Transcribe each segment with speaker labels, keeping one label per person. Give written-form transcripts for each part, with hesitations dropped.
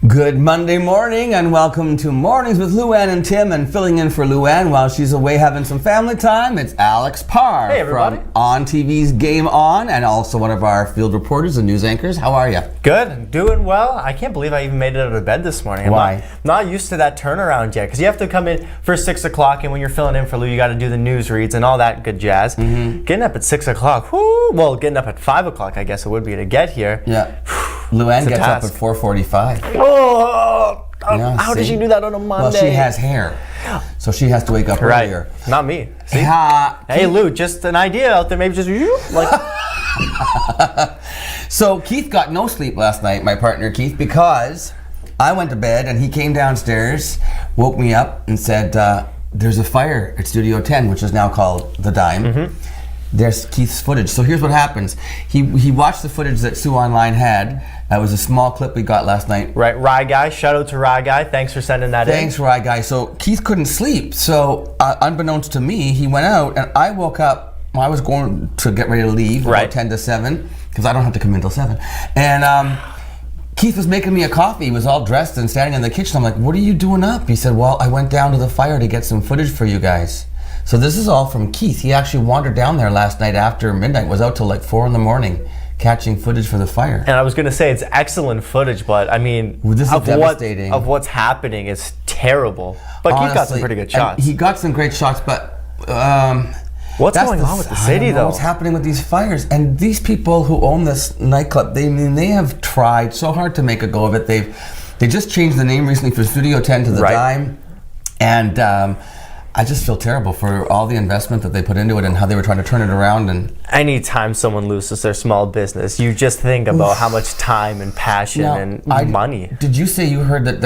Speaker 1: Good Monday morning and welcome to Mornings with Luann and Tim, and filling in for Luann while she's away having some family time, it's Alex Parr from ONNtv's Game On, and also one of our field reporters and news anchors. How are you?
Speaker 2: Good, doing well. I can't believe I even made it out of bed this morning.
Speaker 1: Why?
Speaker 2: I'm not used to that turnaround yet, because you have to come in for 6 o'clock, and when you're filling in for Lou, you got to do the news reads and all that good jazz. Getting up at 6 o'clock, well, getting up at 5 o'clock, I guess it would be to get here.
Speaker 1: Yeah. Luann gets up at 4:45.
Speaker 2: How did she do that on a Monday?
Speaker 1: Well, she has hair, so she has to wake up earlier.
Speaker 2: Not me. See?
Speaker 1: Hey,
Speaker 2: Lou, just an idea out there. Maybe just like.
Speaker 1: So Keith got no sleep last night, my partner Keith, because I went to bed and he came downstairs, woke me up, and said, "There's a fire at Studio 10, which is now called the Dime." There's Keith's footage. So here's what happens. He watched the footage that Sue Online had. That was a small clip we got last night.
Speaker 2: Right, Rye Guy. Shout out to Rye Guy. Thanks for sending that in.
Speaker 1: Thanks, Rye Guy. So Keith couldn't sleep. So unbeknownst to me, he went out, and I woke up. I was going to get ready to leave about 10 to 7, because I don't have to come in until 7. And Keith was making me a coffee. He was all dressed and standing in the kitchen. I'm like, "What are you doing up?" He said, "Well, I went down to the fire to get some footage for you guys." So this is all from Keith. He actually wandered down there last night after midnight, was out till like 4 in the morning catching footage for the fire.
Speaker 2: And I was going to say it's excellent footage, but I mean,
Speaker 1: this is devastating.
Speaker 2: Of what's happening is terrible. But Keith got some pretty good shots.
Speaker 1: He got some great shots, but
Speaker 2: what's going on with the city, though?
Speaker 1: What's happening with these fires? And these people who own this nightclub, they have tried so hard to make a go of it. They just changed the name recently from Studio 10 to the Dime, and I just feel terrible for all the investment that they put into it and how they were trying to turn it around. And
Speaker 2: anytime someone loses their small business, you just think about how much time and passion and money.
Speaker 1: Did you say you heard that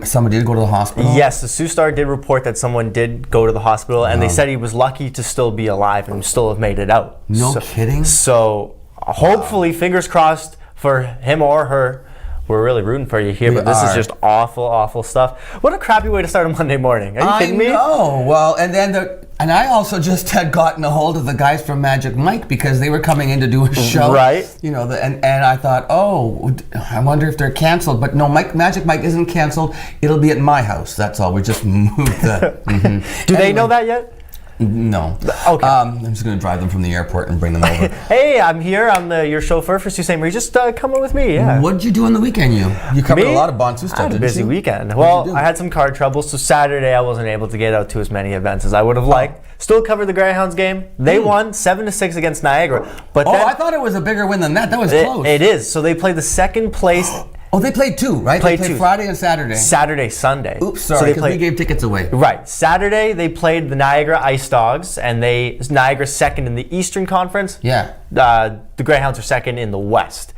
Speaker 1: somebody did go to the hospital?
Speaker 2: Yes, the Sioux Star did report that someone did go to the hospital, and they said he was lucky to still be alive and still have made it out.
Speaker 1: No kidding?
Speaker 2: So hopefully, fingers crossed for him or her. We're really rooting for you here, but this is just awful, awful stuff. What a crappy way to start a Monday morning. Are you kidding me?
Speaker 1: I know. Well, and I also just had gotten a hold of the guys from Magic Mike, because they were coming in to do a show.
Speaker 2: Right.
Speaker 1: You know, and I thought, I wonder if they're canceled. But no, Magic Mike isn't canceled. It'll be at my house. That's all. We just moved the.
Speaker 2: Do they know that yet?
Speaker 1: No.
Speaker 2: Okay.
Speaker 1: I'm just going to drive them from the airport and bring them over.
Speaker 2: Hey, I'm here. I'm your chauffeur for Sault Ste. Marie. Just come on with me. Yeah.
Speaker 1: What did you do on the weekend? You covered a lot of Bonsu stuff.
Speaker 2: I had a busy weekend. Well, I had some car trouble, so Saturday I wasn't able to get out to as many events as I would have liked. Still covered the Greyhounds game. They won 7-6 against Niagara. But
Speaker 1: I thought it was a bigger win than that. That was close.
Speaker 2: It is. So they played the second place.
Speaker 1: Oh, they played two, right? They played Friday and Saturday.
Speaker 2: Saturday, Sunday.
Speaker 1: Oops, sorry, because we gave tickets away.
Speaker 2: Right. Saturday, they played the Niagara Ice Dogs, and Niagara's second in the Eastern Conference.
Speaker 1: Yeah.
Speaker 2: The Greyhounds are second in the West.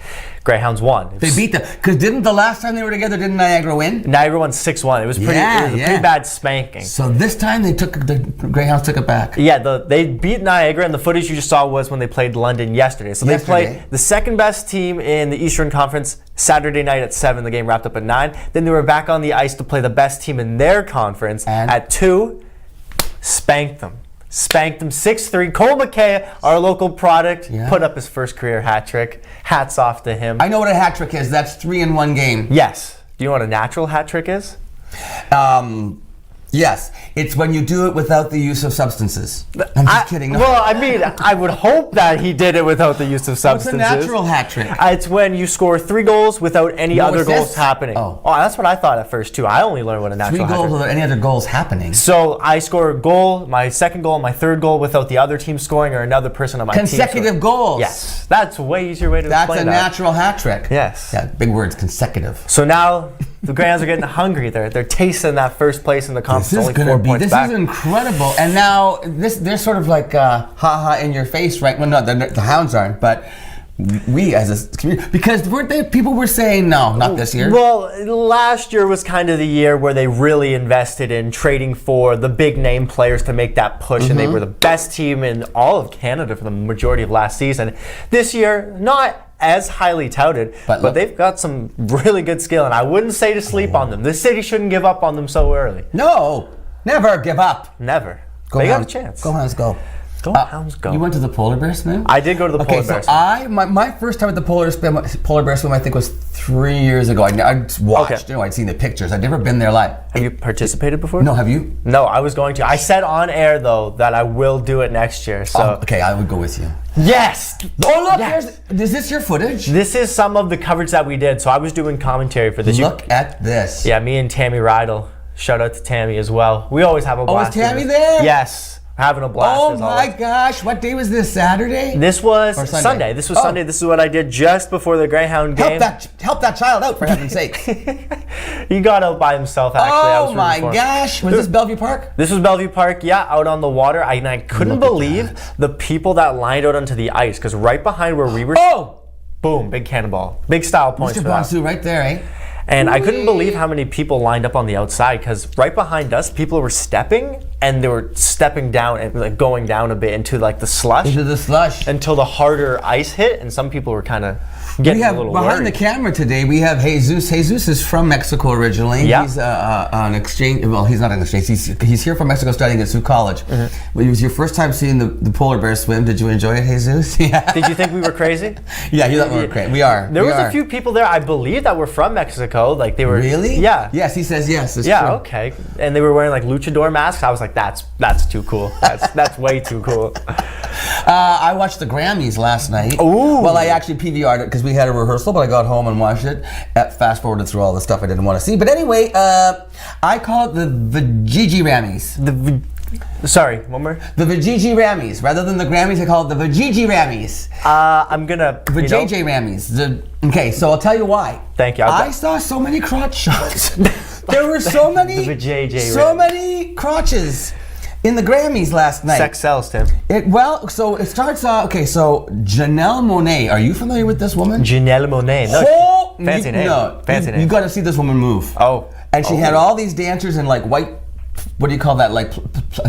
Speaker 2: Greyhounds won.
Speaker 1: They beat them. Because didn't the last time they were together, didn't Niagara win?
Speaker 2: Niagara won 6-1. It was pretty bad spanking.
Speaker 1: So this time the Greyhounds took it back.
Speaker 2: Yeah, they beat Niagara, and the footage you just saw was when they played London yesterday. So they played the second best team in the Eastern Conference Saturday night at 7. The game wrapped up at 9. Then they were back on the ice to play the best team in their conference at 2. Spanked them 6-3. Cole McKay, our local product, put up his first career hat trick. Hats off to him.
Speaker 1: I know what a hat trick is. That's 3 in one game.
Speaker 2: Yes. Do you know what a natural hat trick is?
Speaker 1: Yes. It's when you do it without the use of substances. I'm just kidding. No.
Speaker 2: Well, I mean, I would hope that he did it without the use of substances.
Speaker 1: What's a natural hat trick?
Speaker 2: It's when you score 3 goals without any other goals happening. Oh, that's what I thought at first, too. I only learned what a natural hat trick is.
Speaker 1: 3 goals without any other goals happening.
Speaker 2: So I score a goal, my second goal, my third goal without the other team scoring or another person on my team scoring.
Speaker 1: Consecutive goals.
Speaker 2: Yes. That's a way easier way to explain that.
Speaker 1: That's a natural hat trick.
Speaker 2: Yes.
Speaker 1: Yeah, big words, consecutive.
Speaker 2: So now the Greyhounds are getting hungry. They're tasting that first place in the conference. This
Speaker 1: is incredible. And now they're sort of like ha-ha in your face, right? Well, no, the Hounds aren't, but we as a community, because people were saying no, not this year.
Speaker 2: Well, last year was kind of the year where they really invested in trading for the big name players to make that push, and they were the best team in all of Canada for the majority of last season. This year, not as highly touted, but they've got some really good skill, and I wouldn't say to sleep on them. The city shouldn't give up on them so early.
Speaker 1: No, never give up.
Speaker 2: Never. They got a chance.
Speaker 1: Go Hounds, go.
Speaker 2: Go Hounds, go.
Speaker 1: You went to the polar bear swim?
Speaker 2: I did go to the polar bear swim.
Speaker 1: My first time at the polar bear swim, I think, was 3 years ago. I just watched. I'd seen the pictures. I'd never been there live.
Speaker 2: Have you participated before?
Speaker 1: No, have you?
Speaker 2: No, I was going to. I said on air though that I will do it next year. So
Speaker 1: okay, I would go with you.
Speaker 2: Yes.
Speaker 1: Oh look, is this your footage?
Speaker 2: This is some of the coverage that we did. So I was doing commentary for this.
Speaker 1: Look at this.
Speaker 2: Yeah, me and Tammy Rydell. Shout out to Tammy as well. We always have a blast.
Speaker 1: Oh, is Tammy there?
Speaker 2: Yes. Having a blast.
Speaker 1: Oh my gosh! What day was this? Saturday?
Speaker 2: This was Sunday. This was Sunday. This is what I did just before the Greyhound game.
Speaker 1: Help that child out, for heaven's sake!
Speaker 2: He got out by himself. Actually,
Speaker 1: oh my gosh! Was this Bellevue Park?
Speaker 2: This was Bellevue Park. Yeah, out on the water. I couldn't believe the people that lined out onto the ice because right behind where we were.
Speaker 1: Oh!
Speaker 2: Boom! Big cannonball. Big style points.
Speaker 1: Mr. Bonsu right there, eh?
Speaker 2: And I couldn't believe how many people lined up on the outside because right behind us, people were stepping and they were stepping down and like going down a bit into like the slush.
Speaker 1: Into the slush.
Speaker 2: Until the harder ice hit, and some people were kind of getting a little
Speaker 1: behind
Speaker 2: worried.
Speaker 1: The camera today, we have Jesus. Jesus is from Mexico originally.
Speaker 2: Yeah.
Speaker 1: He's an exchange. Well, he's not an exchange. He's here from Mexico studying at Sioux College. Mm-hmm. It was your first time seeing the polar bear swim. Did you enjoy it, Jesus? Yeah.
Speaker 2: Did you think we were crazy?
Speaker 1: Yeah, you thought we were crazy. We are.
Speaker 2: There was a few people there, I believe, that were from Mexico. Like they were.
Speaker 1: Really?
Speaker 2: Yeah.
Speaker 1: Yes, he says yes. It's true.
Speaker 2: Okay. And they were wearing like luchador masks. I was like, that's too cool. That's way too cool.
Speaker 1: I watched the Grammys last night.
Speaker 2: Ooh.
Speaker 1: Well, I actually PVR'd it because we had a rehearsal, but I got home and watched it. Fast forwarded through all the stuff I didn't want to see. But anyway, I call it the Vajiji Rammies.
Speaker 2: Sorry, one more.
Speaker 1: The Vajiji Rammies. Rather than the Grammys, I call it the Vajiji Rammies.
Speaker 2: I'm gonna.
Speaker 1: The JJ Rammies. Okay, so I'll tell you why.
Speaker 2: Thank you.
Speaker 1: I saw so many crotch shots. There were so many.
Speaker 2: The JJ
Speaker 1: so many crotches in the Grammys last night.
Speaker 2: Sex sells, Tim.
Speaker 1: So it starts off. Okay, so Janelle Monáe. Are you familiar with this woman?
Speaker 2: Janelle Monáe. No, fancy name.
Speaker 1: No,
Speaker 2: fancy name.
Speaker 1: You got to see this woman move.
Speaker 2: Oh.
Speaker 1: And she had all these dancers in like white. What do you call that? Like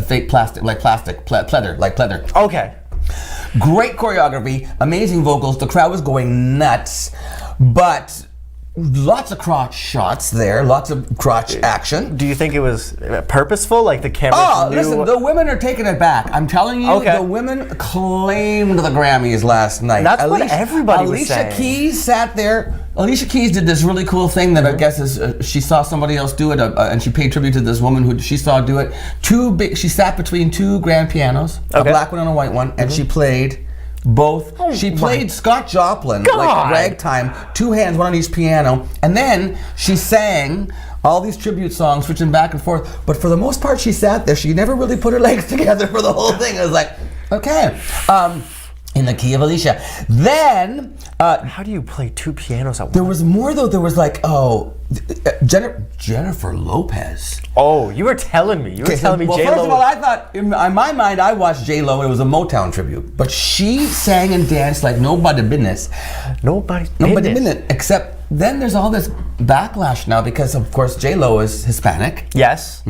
Speaker 1: fake plastic, like plastic pleather, like pleather.
Speaker 2: Okay.
Speaker 1: Great choreography, amazing vocals. The crowd was going nuts, but lots of crotch shots there, lots of crotch action.
Speaker 2: Do you think it was purposeful? Like the camera?
Speaker 1: Oh, listen, the women are taking it back. I'm telling you, the women claimed the Grammys last night.
Speaker 2: That's what everybody was saying.
Speaker 1: Alicia Keys sat there. Alicia Keys did this really cool thing that I guess is she saw somebody else do it, and she paid tribute to this woman who she saw do it. She sat between two grand pianos, a black one and a white one, and she played both. She played Scott Joplin, like ragtime, two hands, one on each piano, and then she sang all these tribute songs, switching back and forth. But for the most part, she sat there. She never really put her legs together for the whole thing. I was like, okay. In the key of Alicia. Then...
Speaker 2: how do you play two pianos at once?
Speaker 1: There was more, though. There was like, Jennifer Lopez.
Speaker 2: Oh, you were telling me. Well,
Speaker 1: J-Lo. First of all, I thought, in my mind, I watched J-Lo. It was a Motown tribute. But she sang and danced like nobody business.
Speaker 2: Nobody
Speaker 1: business. Except then there's all this backlash now because, of course, J-Lo is Hispanic.
Speaker 2: Yes.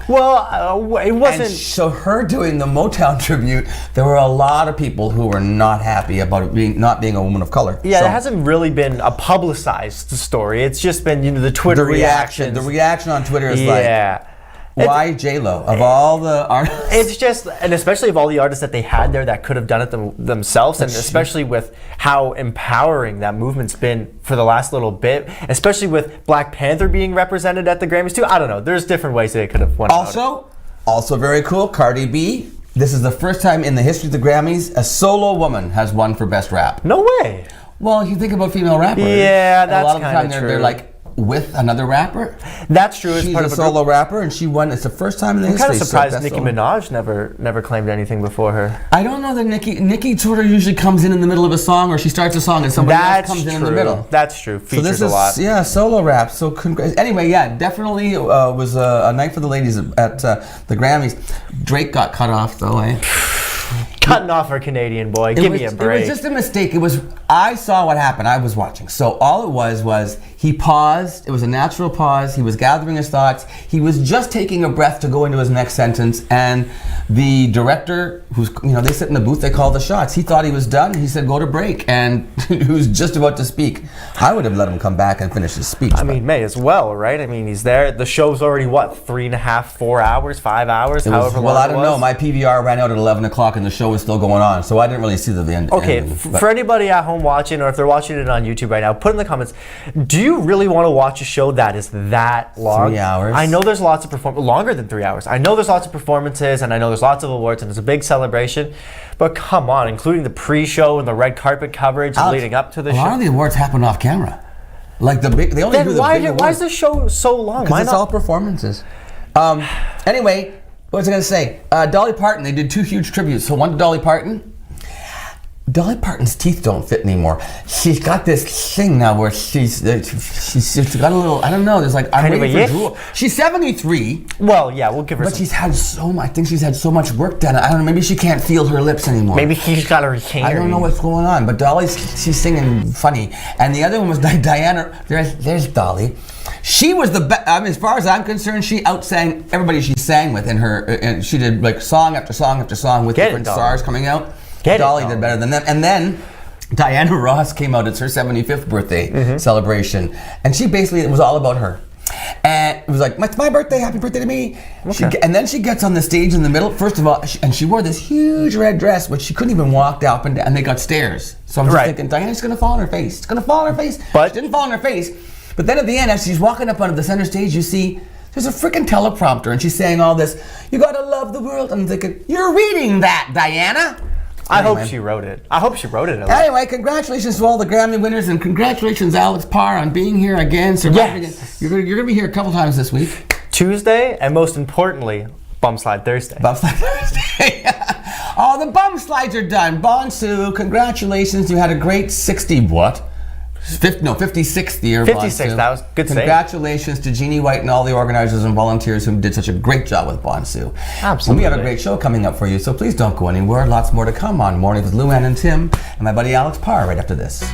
Speaker 2: Well, it wasn't.
Speaker 1: And so her doing the Motown tribute, there were a lot of people who were not happy about it not being a woman of color.
Speaker 2: Yeah, it hasn't really been a publicized story. It's just been, the Twitter reaction.
Speaker 1: The reaction on Twitter is like, why J-Lo? Of all the artists?
Speaker 2: It's just, and especially of all the artists that they had there that could have done it themselves, and especially with how empowering that movement's been for the last little bit, especially with Black Panther being represented at the Grammys too. I don't know. There's different ways they could have won.
Speaker 1: Also very cool, Cardi B. This is the first time in the history of the Grammys a solo woman has won for Best Rap.
Speaker 2: No way.
Speaker 1: Well, you think about female rappers.
Speaker 2: Yeah, that's
Speaker 1: a lot of the time
Speaker 2: true.
Speaker 1: They're like with another rapper.
Speaker 2: That's true.
Speaker 1: She's a solo rapper, and she won. It's the first time in the history.
Speaker 2: I'm kind of surprised Nicki Minaj never claimed anything before her.
Speaker 1: I don't know that Nicki sort of usually comes in the middle of a song, or she starts a song and somebody else comes in the middle.
Speaker 2: That's true. Features
Speaker 1: so this
Speaker 2: a lot.
Speaker 1: Yeah, solo rap. So anyway, definitely was a night for the ladies at the Grammys. Drake got cut off though, eh?
Speaker 2: Cutting off our Canadian boy. Give me a break.
Speaker 1: It was just a mistake. I saw what happened. I was watching. So all it was he paused. It was a natural pause. He was gathering his thoughts. He was just taking a breath to go into his next sentence. And the director, who's, they sit in the booth, they call the shots. He thought he was done. He said, go to break. And he was just about to speak. I would have let him come back and finish his speech.
Speaker 2: I mean, may as well, right? I mean, he's there. The show's already, 3.5, 4 hours, 5 hours, however long.
Speaker 1: Well, I don't know. My PVR ran out at 11 o'clock and the show was still going on. So I didn't really see the end.
Speaker 2: Okay, for anybody at home watching, or if they're watching it on YouTube right now, put in the comments, do you really want to watch a show that is that long?
Speaker 1: 3 hours.
Speaker 2: I know there's lots of longer than 3 hours. I know there's lots of performances, and I know there's lots of awards, and it's a big celebration. But come on, including the pre-show and the red carpet coverage leading up to the show.
Speaker 1: A lot of the awards happen off camera. Like they only do the big awards.
Speaker 2: Why is the show so long?
Speaker 1: Because it's all performances. Anyway, what was I going to say? Dolly Parton, they did 2 huge tributes. So one to Dolly Parton. Dolly Parton's teeth don't fit anymore. She's got this thing now where she's got a little, I don't know, there's like, I'm waiting for drool. She's 73.
Speaker 2: Well, yeah, we'll give her
Speaker 1: But she's had I think she's had so much work done. I don't know, maybe she can't feel her lips anymore.
Speaker 2: Maybe she's got a retainer.
Speaker 1: I don't know what's going on, but she's singing funny. And the other one was Diana, there's Dolly. She was the best, as far as I'm concerned, she outsang everybody she sang with in her, and she did like song after song after song with different stars coming out. Dolly did better than them. And then Diana Ross came out. It's her 75th birthday celebration. And she basically, it was all about her. And it was like, it's my birthday, happy birthday to me. Okay. And then she gets on the stage in the middle, first of all, and she wore this huge red dress, which she couldn't even walk up and down, and they got stairs. So I'm just thinking, Diana's going to fall on her face. It's going to fall on her face. But she didn't fall on her face. But then at the end, as she's walking up onto the center stage, you see there's a freaking teleprompter, and she's saying all this, you got to love the world. And I'm thinking, you're reading that, Diana.
Speaker 2: I hope she wrote it.
Speaker 1: Anyway, congratulations to all the Grammy winners, and congratulations, Alex Parr, on being here again.
Speaker 2: Yes.
Speaker 1: You're going to be here a couple times this week.
Speaker 2: Tuesday, and most importantly, Bum Slide Thursday.
Speaker 1: Bum Slide Thursday. Oh, the bum slides are done. Bonsu, congratulations. You had a great 56th year.
Speaker 2: 56th, that was good.
Speaker 1: Congratulations to Jeannie White and all the organizers and volunteers who did such a great job with Bonsu.
Speaker 2: Absolutely.
Speaker 1: And we have a great show coming up for you, so please don't go anywhere. Lots more to come on Morning with Luann and Tim and my buddy Alex Parr right after this.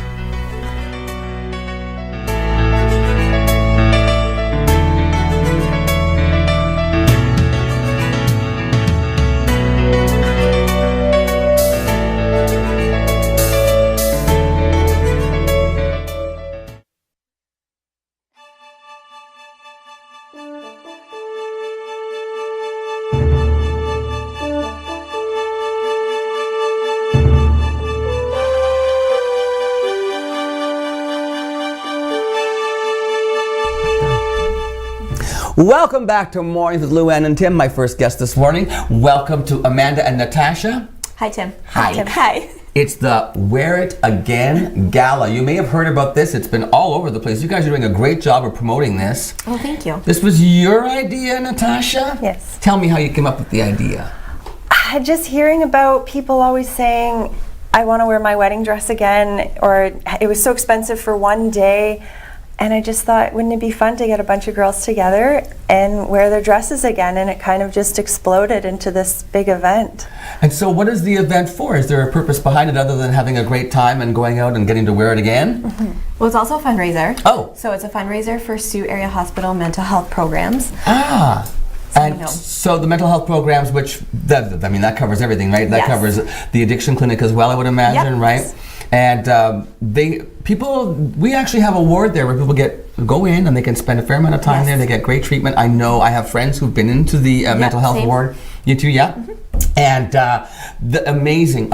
Speaker 1: Welcome back to Mornings with Luann and Tim, my first guest this morning. Welcome to Amanda and Natasha.
Speaker 3: Hi, Tim.
Speaker 1: Hi.
Speaker 3: Tim. Hi.
Speaker 1: It's the Wear It Again Gala. You may have heard about this. It's been all over the place. You guys are doing a great job of promoting this.
Speaker 3: Oh, thank you.
Speaker 1: This was your idea, Natasha?
Speaker 3: Yes.
Speaker 1: Tell me how you came up with the idea.
Speaker 3: Just hearing about people always saying, I want to wear my wedding dress again, or it was so expensive for one day. And I just thought, wouldn't it be fun to get a bunch of girls together and wear their dresses again? And it kind of just exploded into this big event.
Speaker 1: And so what is the event for? Is there a purpose behind it other than having a great time and going out and getting to wear it again?
Speaker 3: Mm-hmm.
Speaker 4: Well, it's also a fundraiser.
Speaker 1: Oh.
Speaker 4: So it's a fundraiser for Sioux Area Hospital mental health programs.
Speaker 1: Ah. And so the mental health programs, which, that covers everything, right? That covers the addiction clinic as well, I would imagine, right? And we actually have a ward there where people go in and they can spend a fair amount of time there. They get great treatment. I know I have friends who've been into the mental health ward. You too, yeah? Mm-hmm. And the amazing,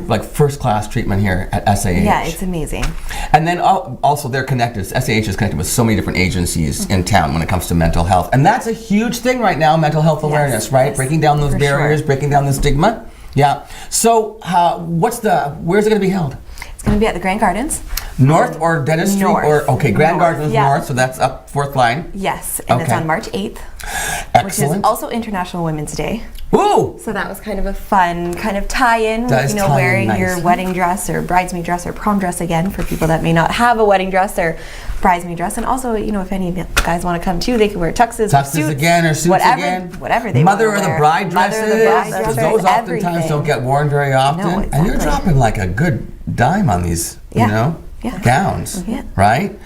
Speaker 1: like first-class treatment here at SAH.
Speaker 4: Yeah, it's amazing.
Speaker 1: And then also they're connected. SAH is connected with so many different agencies in town when it comes to mental health. And that's a huge thing right now, mental health awareness, right? Yes. Breaking down those barriers, breaking down the stigma. Yeah. So where's it going to be held?
Speaker 4: It's going to be at the Grand Gardens.
Speaker 1: North or Dennis Street? Grand Gardens North, so that's up 4th line.
Speaker 4: Yes, and it's on March 8th.
Speaker 1: Excellent.
Speaker 4: Which is also International Women's Day.
Speaker 1: Woo!
Speaker 4: So that was kind of a fun kind of tie-in with, wearing your wedding dress or bridesmaid dress or prom dress again for people that may not have a wedding dress or bridesmaid dress. And also, if any of you guys want to come too, they can wear tuxes or suits
Speaker 1: again or suits again.
Speaker 4: Whatever they
Speaker 1: Mother
Speaker 4: want
Speaker 1: of
Speaker 4: to
Speaker 1: the
Speaker 4: wear.
Speaker 1: bride dresses.
Speaker 4: Mother of the bride dresses.
Speaker 1: Those oftentimes don't get worn very often.
Speaker 4: No, exactly.
Speaker 1: And you're dropping like a good dime on these, gowns, right?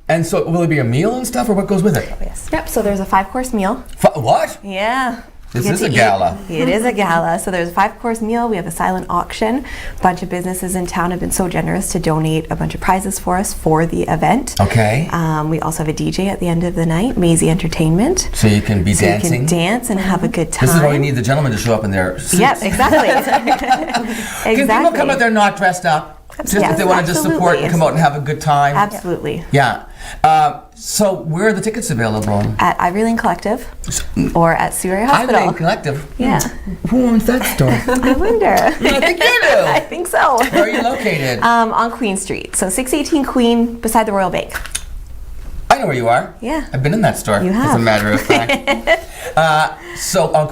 Speaker 1: And so will it be a meal and stuff, or what goes with it?
Speaker 4: Yes. Yep, so there's a 5-course meal.
Speaker 1: What?
Speaker 4: Yeah.
Speaker 1: This is a gala.
Speaker 4: It is a gala. So there's a 5-course meal. We have a silent auction. A bunch of businesses in town have been so generous to donate a bunch of prizes for us for the event.
Speaker 1: Okay.
Speaker 4: We also have a DJ at the end of the night, Maisie Entertainment.
Speaker 1: So you can be dancing.
Speaker 4: You can dance and have a good time.
Speaker 1: This is why we need the gentlemen to show up in their suits.
Speaker 4: Yep, exactly.
Speaker 1: Can people come out there not dressed up? Just if they want to just support and come out and have a good time?
Speaker 4: Absolutely.
Speaker 1: Yeah. So where are the tickets available?
Speaker 4: At Ivory Lane Collective or at Surrey Hospital.
Speaker 1: Ivory Lane Collective?
Speaker 4: Yeah.
Speaker 1: Who owns that store?
Speaker 4: I wonder.
Speaker 1: I think you do.
Speaker 4: I think so.
Speaker 1: Where are you located?
Speaker 4: On Queen Street. So 618 Queen beside the Royal Bank.
Speaker 1: I know where you are.
Speaker 4: Yeah.
Speaker 1: I've been in that store.
Speaker 4: You have.
Speaker 1: As a matter of fact.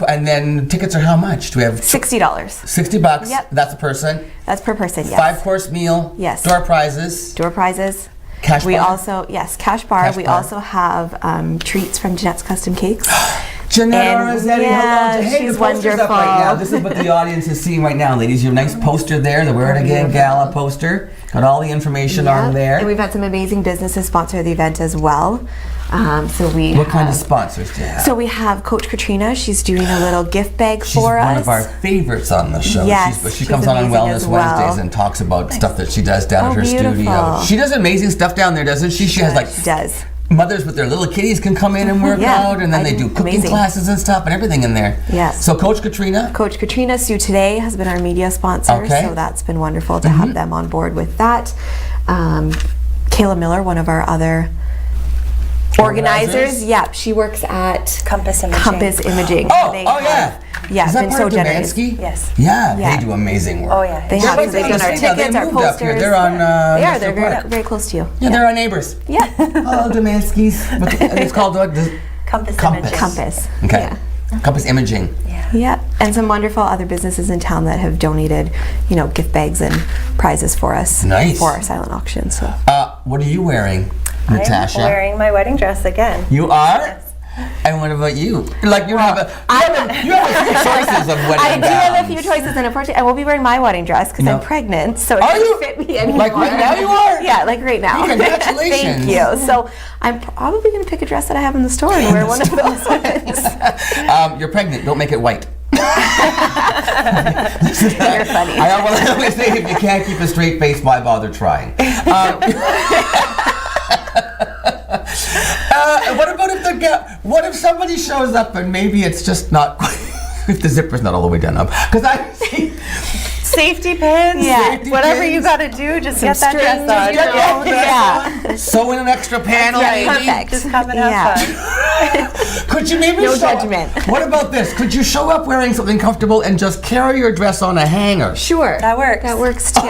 Speaker 1: And then tickets are how much? Do we have
Speaker 4: $60.
Speaker 1: $60?
Speaker 4: Yep.
Speaker 1: That's a person.
Speaker 4: That's per person, yes.
Speaker 1: 5-course meal.
Speaker 4: Yes.
Speaker 1: Door prizes.
Speaker 4: Door prizes.
Speaker 1: Cash
Speaker 4: We
Speaker 1: bar?
Speaker 4: also, yes, cash bar.
Speaker 1: Cash
Speaker 4: We
Speaker 1: bar.
Speaker 4: also have treats from Jeanette's Custom Cakes.
Speaker 1: Jeanette
Speaker 4: And
Speaker 1: Rossetti,
Speaker 4: yeah,
Speaker 1: hello. Hey,
Speaker 4: she's
Speaker 1: the poster's up right
Speaker 4: wonderful.
Speaker 1: now. This is what the audience is seeing right now, ladies. You have a nice poster there, the Wear It Again Gala poster. Got all the information on
Speaker 4: And
Speaker 1: there.
Speaker 4: we've had some amazing businesses sponsor the event as well.
Speaker 1: What kind of sponsors do you have?
Speaker 4: So we have Coach Katrina. She's doing a little gift bag
Speaker 1: She's
Speaker 4: for us.
Speaker 1: one of our favorites on the show.
Speaker 4: Yes,
Speaker 1: She
Speaker 4: she's
Speaker 1: comes on
Speaker 4: amazing
Speaker 1: Wellness
Speaker 4: as well.
Speaker 1: Wednesdays and talks about stuff that she does down at her
Speaker 4: beautiful.
Speaker 1: studio. She does amazing stuff down there, doesn't she? She has like
Speaker 4: She does.
Speaker 1: mothers with their little kitties can come in and work
Speaker 4: Yeah,
Speaker 1: out, and then they do cooking
Speaker 4: amazing.
Speaker 1: classes and stuff and everything in there.
Speaker 4: Yes.
Speaker 1: So Coach Katrina.
Speaker 4: Coach Katrina Sue Today has been our media sponsor,
Speaker 1: Okay.
Speaker 4: so that's been wonderful to have them on board with that. Kayla Miller, one of our other organizers. Yep, she works at
Speaker 3: Compass Imaging.
Speaker 4: Compass Imaging.
Speaker 1: Oh,
Speaker 4: They
Speaker 1: yeah.
Speaker 4: have- Yeah,
Speaker 1: Is that
Speaker 4: been
Speaker 1: part
Speaker 4: so
Speaker 1: of
Speaker 4: generous.
Speaker 1: Demansky?
Speaker 3: Yes.
Speaker 1: Yeah,
Speaker 4: Yeah.
Speaker 1: they do amazing work.
Speaker 3: Oh, yeah.
Speaker 4: They
Speaker 1: They're
Speaker 4: have,
Speaker 1: right
Speaker 4: so they've
Speaker 1: down
Speaker 4: done
Speaker 1: the
Speaker 4: our
Speaker 1: street now.
Speaker 4: tickets,
Speaker 1: They
Speaker 4: our
Speaker 1: moved up here.
Speaker 4: posters.
Speaker 1: They're on.
Speaker 4: They're
Speaker 1: Industrial Park.
Speaker 4: very close to you.
Speaker 1: Yeah, they're our neighbors.
Speaker 4: Yeah.
Speaker 1: Oh, Demansky's. It's called what?
Speaker 3: Compass
Speaker 1: Compass.
Speaker 3: Imaging.
Speaker 4: Compass.
Speaker 1: Okay.
Speaker 4: Yeah.
Speaker 1: Compass Imaging.
Speaker 4: Yeah, and some wonderful other businesses in town that have donated, gift bags and prizes for us.
Speaker 1: Nice.
Speaker 4: For our silent auction. So.
Speaker 1: What are you wearing, Natasha?
Speaker 3: I'm wearing my wedding dress again.
Speaker 1: You are? And what about you? Like you have a few choices of wedding
Speaker 4: I do have a few
Speaker 1: gowns.
Speaker 4: choices, and unfortunately, I will be wearing my wedding dress because
Speaker 1: No.
Speaker 4: I'm pregnant, so it
Speaker 1: Are you?
Speaker 4: doesn't fit me anymore.
Speaker 1: Like right now you are?
Speaker 4: Yeah, like right now.
Speaker 1: Congratulations.
Speaker 4: Thank you. So I'm probably going to pick a dress that I have in the store and wear one of those ones.
Speaker 1: You're pregnant. Don't make it white.
Speaker 4: You're funny.
Speaker 1: I always say if you can't keep a straight face, why bother trying? What if somebody shows up and maybe it's just not quite, if the zipper's not all the way done up? Because I see
Speaker 3: Safety pins.
Speaker 4: Yeah.
Speaker 3: Safety whatever you got to do, just
Speaker 4: Some
Speaker 3: get that dress
Speaker 4: strings,
Speaker 3: on.
Speaker 4: yeah.
Speaker 1: sew in an extra panel, maybe.
Speaker 4: Perfect.
Speaker 3: Just come and have fun.
Speaker 1: Could you maybe
Speaker 4: No
Speaker 1: show up-
Speaker 4: judgment.
Speaker 1: What about this? Could you show up wearing something comfortable and just carry your dress on a hanger?
Speaker 4: Sure.
Speaker 3: That works.
Speaker 4: That works too.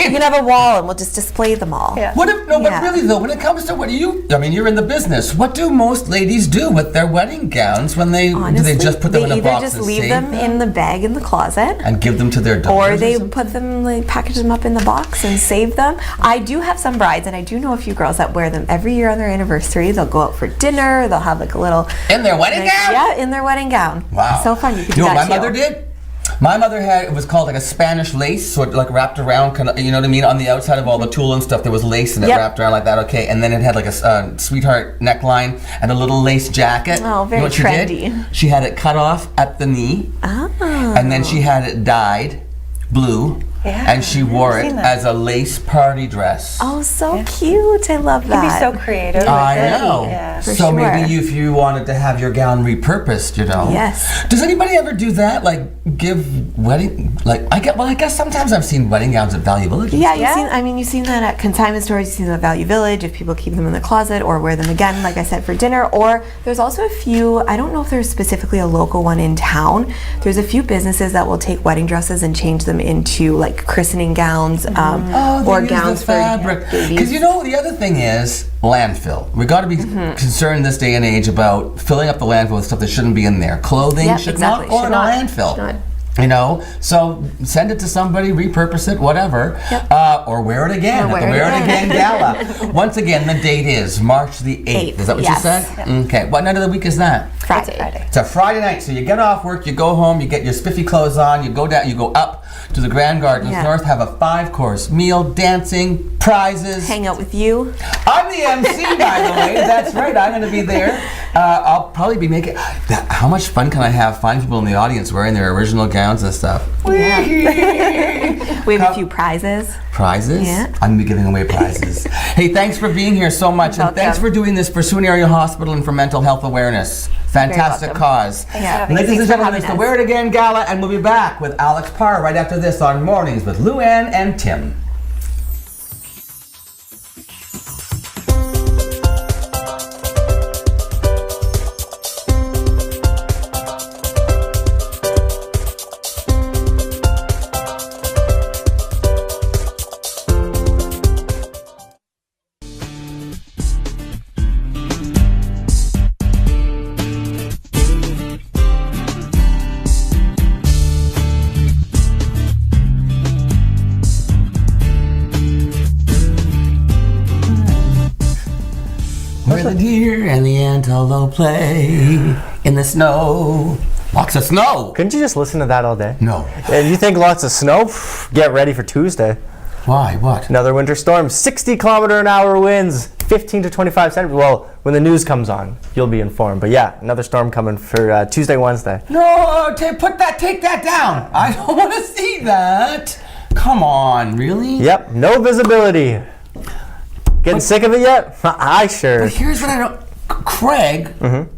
Speaker 4: You can have a wall and we'll just display them all.
Speaker 3: Yeah.
Speaker 1: What if, no,
Speaker 4: Yeah.
Speaker 1: but really though, when it comes to you're in the business. What do most ladies do with their wedding gowns when do
Speaker 4: Honestly,
Speaker 1: they just put them in a
Speaker 4: either
Speaker 1: box
Speaker 4: just
Speaker 1: and
Speaker 4: leave
Speaker 1: save
Speaker 4: them in the bag in the closet,
Speaker 1: and give them to their daughters?
Speaker 4: or they
Speaker 1: something?
Speaker 4: put them, package them up in the box and save them. I do have some brides, and I do know a few girls that wear them every year on their anniversary. They'll go out for dinner. They'll have like a little
Speaker 1: In their wedding gown?
Speaker 4: Yeah, in their wedding gown.
Speaker 1: Wow.
Speaker 4: So fun. You could
Speaker 1: You
Speaker 4: do
Speaker 1: know what
Speaker 4: that
Speaker 1: my
Speaker 4: too.
Speaker 1: mother did? My mother had, it was called like a Spanish lace, so it like wrapped around, kind of, you know what I mean? On the outside of all the tulle and stuff, there was lace and it
Speaker 4: Yep.
Speaker 1: wrapped around like that, okay. And then it had like a sweetheart neckline and a little lace jacket.
Speaker 4: Oh, very
Speaker 1: you know what she did?
Speaker 4: trendy.
Speaker 1: She had it cut off at the knee,
Speaker 4: Oh.
Speaker 1: and then she had it dyed blue,
Speaker 3: Yeah,
Speaker 1: and she wore
Speaker 3: I've
Speaker 1: it
Speaker 3: seen that.
Speaker 1: as a lace party dress.
Speaker 4: Oh, so cute. I love
Speaker 3: You can be
Speaker 4: that.
Speaker 3: so creative.
Speaker 1: I
Speaker 3: with it.
Speaker 1: know.
Speaker 3: Yeah.
Speaker 4: For
Speaker 1: So maybe
Speaker 4: sure.
Speaker 1: if you wanted to have your gown repurposed,
Speaker 4: Yes.
Speaker 1: Does anybody ever do that? Like give wedding? I guess sometimes I've seen wedding gowns at Value Village.
Speaker 4: Yeah,
Speaker 3: Yeah.
Speaker 4: you've seen that at consignment stores, you've seen that at Value Village, if people keep them in the closet or wear them again, like I said, for dinner. Or there's also a few, I don't know if there's specifically a local one in town, there's a few businesses that will take wedding dresses and change them into like christening gowns or
Speaker 1: They use
Speaker 4: gowns
Speaker 1: the
Speaker 4: for
Speaker 1: fabric.
Speaker 4: babies.
Speaker 1: Because the other thing is landfill. We got to be concerned this day and age about filling up the landfill with stuff that shouldn't be in there. Clothing
Speaker 4: Yep,
Speaker 1: should
Speaker 4: exactly.
Speaker 1: not go
Speaker 4: Should
Speaker 1: in
Speaker 4: not.
Speaker 1: a landfill.
Speaker 4: Should not.
Speaker 1: So send it to somebody, repurpose it, whatever,
Speaker 4: Yep.
Speaker 1: or wear it again
Speaker 4: Or
Speaker 1: at the
Speaker 4: wear it
Speaker 1: Wear It
Speaker 4: again.
Speaker 1: Again Gala. Once again, the date is March the 8th. Is that what you
Speaker 4: Yes.
Speaker 1: said? Okay. What night of the week is that?
Speaker 4: Friday.
Speaker 3: It's Friday.
Speaker 1: It's a Friday night, so you get off work, you go home, you get your spiffy clothes on, you go down, you go up to the Grand Gardens
Speaker 4: Yeah.
Speaker 1: North, have a 5-course meal, dancing, prizes.
Speaker 4: Hang out with you.
Speaker 1: I'm the MC, by the way. That's right. I'm going to be there. I'll probably be making. How much fun can I have finding people in the audience wearing their original gowns and stuff?
Speaker 4: Yeah. We have a few prizes.
Speaker 1: Prizes?
Speaker 4: Yeah.
Speaker 1: I'm going to be giving away prizes. Hey, thanks for being here so much.
Speaker 4: You're
Speaker 1: and thanks
Speaker 4: welcome.
Speaker 1: for doing this for Seward Area Hospital and for mental health awareness. Fantastic
Speaker 4: welcome.
Speaker 1: cause.
Speaker 4: Yeah.
Speaker 1: Ladies and
Speaker 4: Thanks for
Speaker 1: gentlemen, it's the
Speaker 4: having
Speaker 1: Wear
Speaker 4: us.
Speaker 1: It Again Gala, and we'll be back with Alex Parr right after this on Mornings with Luann and Tim. Where the deer and the antelope play in the snow. Lots of snow.
Speaker 2: Couldn't you just listen to that all day?
Speaker 1: No.
Speaker 2: And you think lots of snow? Pff, get ready for Tuesday.
Speaker 1: Why? What?
Speaker 2: Another winter storm, 60-kilometer-an-hour winds, 15 to 25 centimeters. Well, when the news comes on, you'll be informed. But yeah, another storm coming for Tuesday, Wednesday.
Speaker 1: No, take that down. I don't want to see that. Come on, really?
Speaker 2: Yep, no visibility. Getting sick of it yet? I sure.
Speaker 1: But here's what I don't. Craig, and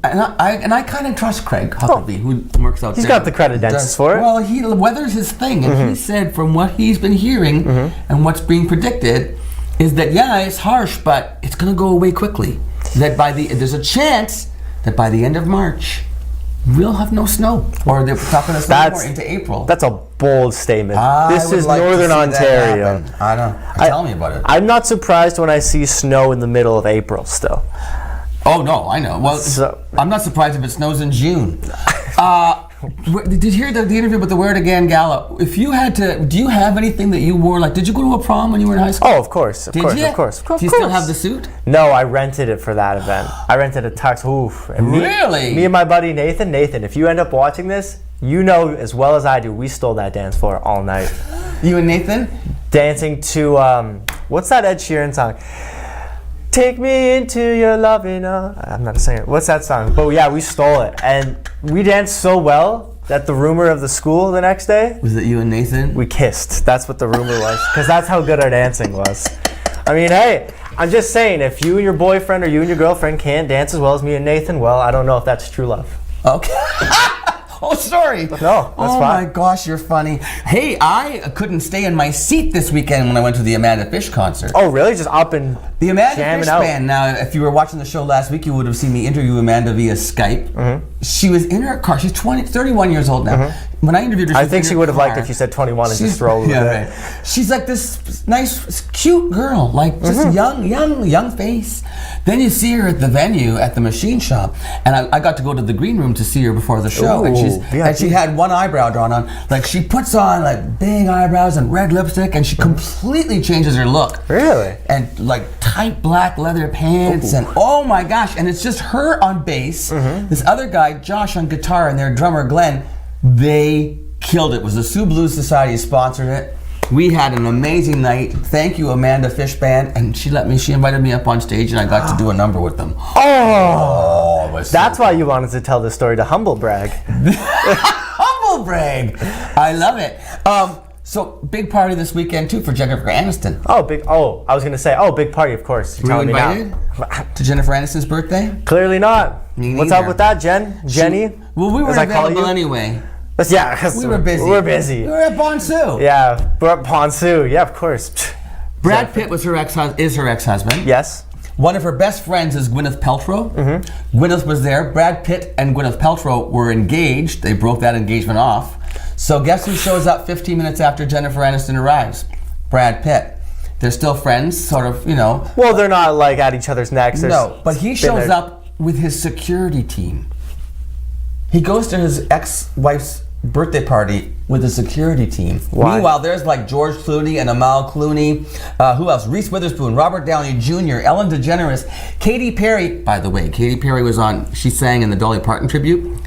Speaker 1: I kind of trust Craig Huckabee, who works out
Speaker 2: He's
Speaker 1: there.
Speaker 2: got the credentials for it.
Speaker 1: Well, weather's his thing, and he said from what he's been hearing and what's being predicted is that it's harsh, but it's going to go away quickly. That there's a chance that by the end of March we'll have no snow, or they're talking us more into April.
Speaker 2: That's a bold statement. This
Speaker 1: would
Speaker 2: is
Speaker 1: like to
Speaker 2: Northern
Speaker 1: see that
Speaker 2: Ontario.
Speaker 1: happen. I don't. Tell me about it.
Speaker 2: I'm not surprised when I see snow in the middle of April still.
Speaker 1: Oh no, I know. Well, I'm not surprised if it snows in June. Did you hear the interview with the Wear It Again Gala? If you had to, do you have anything that you wore? Like, did you go to a prom when you were in high school?
Speaker 2: Oh, of course,
Speaker 1: Did you?
Speaker 2: of course.
Speaker 1: Do you still have the suit?
Speaker 2: No, I rented it for that event. I rented a tux. Oof. And
Speaker 1: Really?
Speaker 2: Me and my buddy Nathan. Nathan, if you end up watching this, you know as well as I do, we stole that dance floor all night.
Speaker 1: You and Nathan?
Speaker 2: Dancing to, what's that Ed Sheeran song? Take me into your loving arms. I'm not a singer. What's that song? But yeah, we stole it. And we danced so well that the rumor of the school the next day,
Speaker 1: Was it you and Nathan?
Speaker 2: we kissed. That's what the rumor was. Because that's how good our dancing was. I mean, hey, I'm just saying, if you and your boyfriend or you and your girlfriend can't dance as well as me and Nathan, well, I don't know if that's true love.
Speaker 1: Okay. Oh, sorry.
Speaker 2: No, that's
Speaker 1: oh
Speaker 2: fine.
Speaker 1: my gosh, you're funny. Hey, I couldn't stay in my seat this weekend when I went to the Amanda Fish concert.
Speaker 2: Oh, really? Just up and
Speaker 1: The Amanda
Speaker 2: jamming
Speaker 1: Fish
Speaker 2: out.
Speaker 1: Band. Now, if you were watching the show last week, you would have seen me interview Amanda via Skype. She was in her car. She's 31 years old now. When I interviewed her,
Speaker 2: I think she would have liked if you said 21 and just rolled with it.
Speaker 1: right. She's like this nice, cute girl, like just young face. Then you see her at the venue at the machine shop, and I got to go to the green room to see her before the show, and she had one eyebrow drawn on. Like she puts on like big eyebrows and red lipstick, and she completely changes her look.
Speaker 2: Really?
Speaker 1: And like tight black leather pants, and oh my gosh! And it's just her on bass, this other guy Josh on guitar, and their drummer Glenn. They killed it. It was the Sioux Blues Society sponsored it. We had an amazing night. Thank you, Amanda Fish Band, and she invited me up on stage, and I got to do a number with them.
Speaker 2: Oh,
Speaker 1: it was
Speaker 2: that's
Speaker 1: so
Speaker 2: why you wanted to tell this story to humble brag.
Speaker 1: humble brag. I love it. So big party this weekend too for Jennifer Aniston.
Speaker 2: I was gonna say, big party, of course. You're
Speaker 1: Were you
Speaker 2: telling me
Speaker 1: invited
Speaker 2: now.
Speaker 1: to Jennifer Aniston's birthday?
Speaker 2: Clearly not.
Speaker 1: Me
Speaker 2: What's
Speaker 1: neither.
Speaker 2: up with that, Jenny?
Speaker 1: Well, we
Speaker 2: as
Speaker 1: were
Speaker 2: I call
Speaker 1: available
Speaker 2: you?
Speaker 1: anyway.
Speaker 2: Yeah, 'cause
Speaker 1: We were busy.
Speaker 2: We're busy.
Speaker 1: We were at Bonsu.
Speaker 2: Yeah, we're at Ponsu. Yeah, of course.
Speaker 1: Brad Pitt is her ex-husband.
Speaker 2: Yes.
Speaker 1: One of her best friends is Gwyneth Paltrow. Gwyneth was there. Brad Pitt and Gwyneth Paltrow were engaged. They broke that engagement off. So guess who shows up 15 minutes after Jennifer Aniston arrives? Brad Pitt. They're still friends, sort of,
Speaker 2: Well, they're not like at each other's necks.
Speaker 1: No, but he shows up with his security team. He goes to his ex-wife's birthday party with a security team.
Speaker 2: Why?
Speaker 1: Meanwhile, there's like George Clooney and Amal Clooney. Who else? Reese Witherspoon, Robert Downey Jr., Ellen DeGeneres, Katy Perry. By the way, Katy Perry was on. She sang in the Dolly Parton tribute.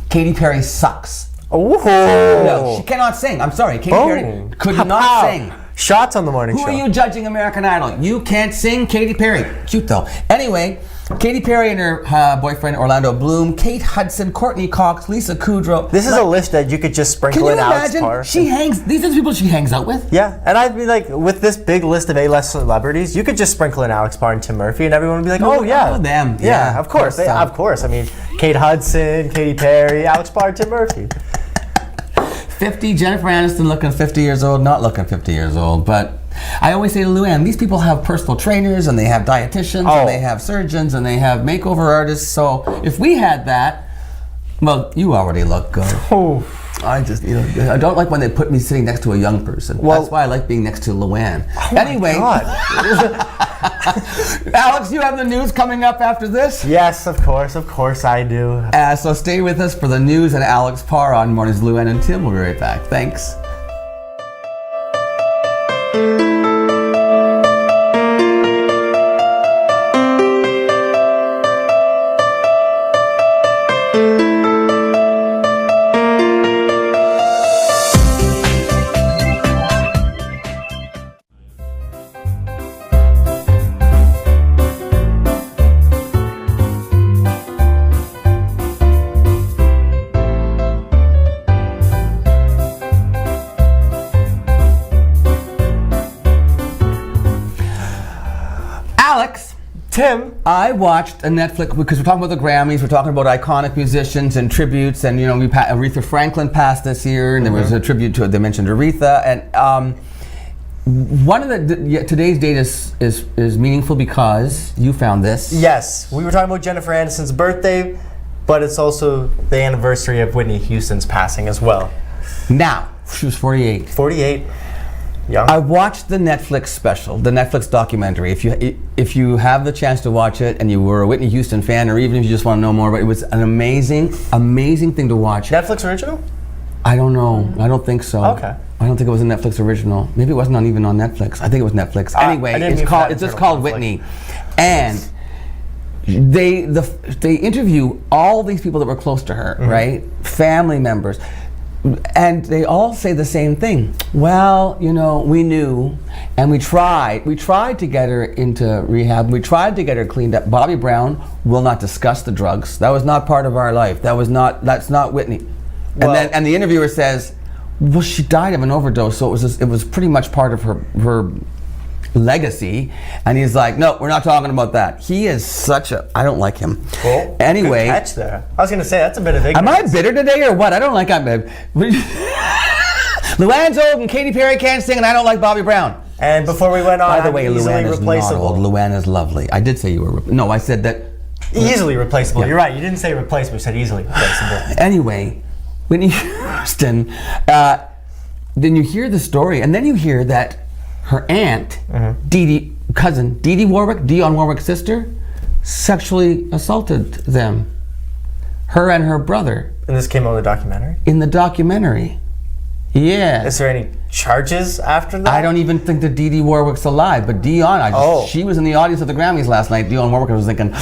Speaker 1: Katy Perry sucks.
Speaker 2: Oh.
Speaker 1: No, she cannot sing. I'm sorry. Katy Perry could not sing.
Speaker 2: Shots on the morning show.
Speaker 1: Who are you judging American Idol? You can't sing. Katy Perry. Cute though. Anyway, Katy Perry and her boyfriend Orlando Bloom, Kate Hudson, Courtney Cox, Lisa Kudrow.
Speaker 2: This is a list that you could just sprinkle in Alex Parr.
Speaker 1: She hangs. These are the people she hangs out with.
Speaker 2: Yeah, and I'd be like, with this big list of A-list celebrities, you could just sprinkle in Alex Parr and Tim Murphy, and everyone would be like, oh yeah,
Speaker 1: them.
Speaker 2: Yeah, of course. Of course. I mean, Kate Hudson, Katy Perry, Alex Parr, Tim Murphy.
Speaker 1: 50, Jennifer Aniston looking 50 years old, not looking 50 years old, but I always say to Luann, these people have personal trainers and they have dietitians and they have surgeons and they have makeover artists, so if we had that, well, you already look good.
Speaker 2: Oh.
Speaker 1: I just, I don't like when they put me sitting next to a young person. Well, that's why I like being next to Luann.
Speaker 2: Oh
Speaker 1: anyway,
Speaker 2: my God.
Speaker 1: Alex, you have the news coming up after this?
Speaker 2: Yes, of course I do.
Speaker 1: So stay with us for the news and Alex Parr on Mornings Luann and Tim. We'll be right back. Thanks. Alex.
Speaker 2: Tim.
Speaker 1: I watched a Netflix, because we're talking about the Grammys, we're talking about iconic musicians and tributes, and Aretha Franklin passed this year, and there was a tribute to it. They mentioned Aretha, and one of today's date is meaningful because you found this.
Speaker 2: Yes, we were talking about Jennifer Aniston's birthday, but it's also the anniversary of Whitney Houston's passing as well.
Speaker 1: Now, she was 48.
Speaker 2: 48. Young.
Speaker 1: I watched the Netflix special, the Netflix documentary. If you have the chance to watch it and you were a Whitney Houston fan, or even if you just want to know more about it, it was an amazing thing to watch.
Speaker 2: Netflix original?
Speaker 1: I don't know. I don't think so.
Speaker 2: Okay.
Speaker 1: I don't think it was a Netflix original. Maybe it wasn't even on Netflix. I think it was Netflix. Anyway, it's just called Whitney, and they interview all these people that were close to her, right? Family members. And they all say the same thing. Well, we knew, and we tried to get her into rehab. We tried to get her cleaned up. Bobby Brown will not discuss the drugs. That was not part of our life. That's not Whitney. And the interviewer says, well, she died of an overdose, so it was pretty much part of her legacy. And he's like, no, we're not talking about that. He is I don't like him.
Speaker 2: Cool.
Speaker 1: Anyway.
Speaker 2: Good catch there. I was going to say, that's a bit of ignorance.
Speaker 1: Am I bitter today or what? I don't like Luann's old and Katy Perry can't sing and I don't like Bobby Brown.
Speaker 2: And before we went on,
Speaker 1: by the way, Luann is
Speaker 2: replaceable.
Speaker 1: not old. Luann is lovely. I did say you were. No, I said that.
Speaker 2: Easily replaceable.
Speaker 1: Yeah.
Speaker 2: You're right. You didn't say replaceable. You said easily replaceable.
Speaker 1: Anyway, Whitney Houston, then you hear the story, and then you hear that her aunt, Dionne Warwick's sister, sexually assaulted them. Her and her brother.
Speaker 2: And this came out in the documentary?
Speaker 1: In the documentary. Yeah.
Speaker 2: Is there any charges after that?
Speaker 1: I don't even think that Dionne Warwick's alive, but Dionne, she was in the audience of the Grammys last night. Dionne Warwick was thinking,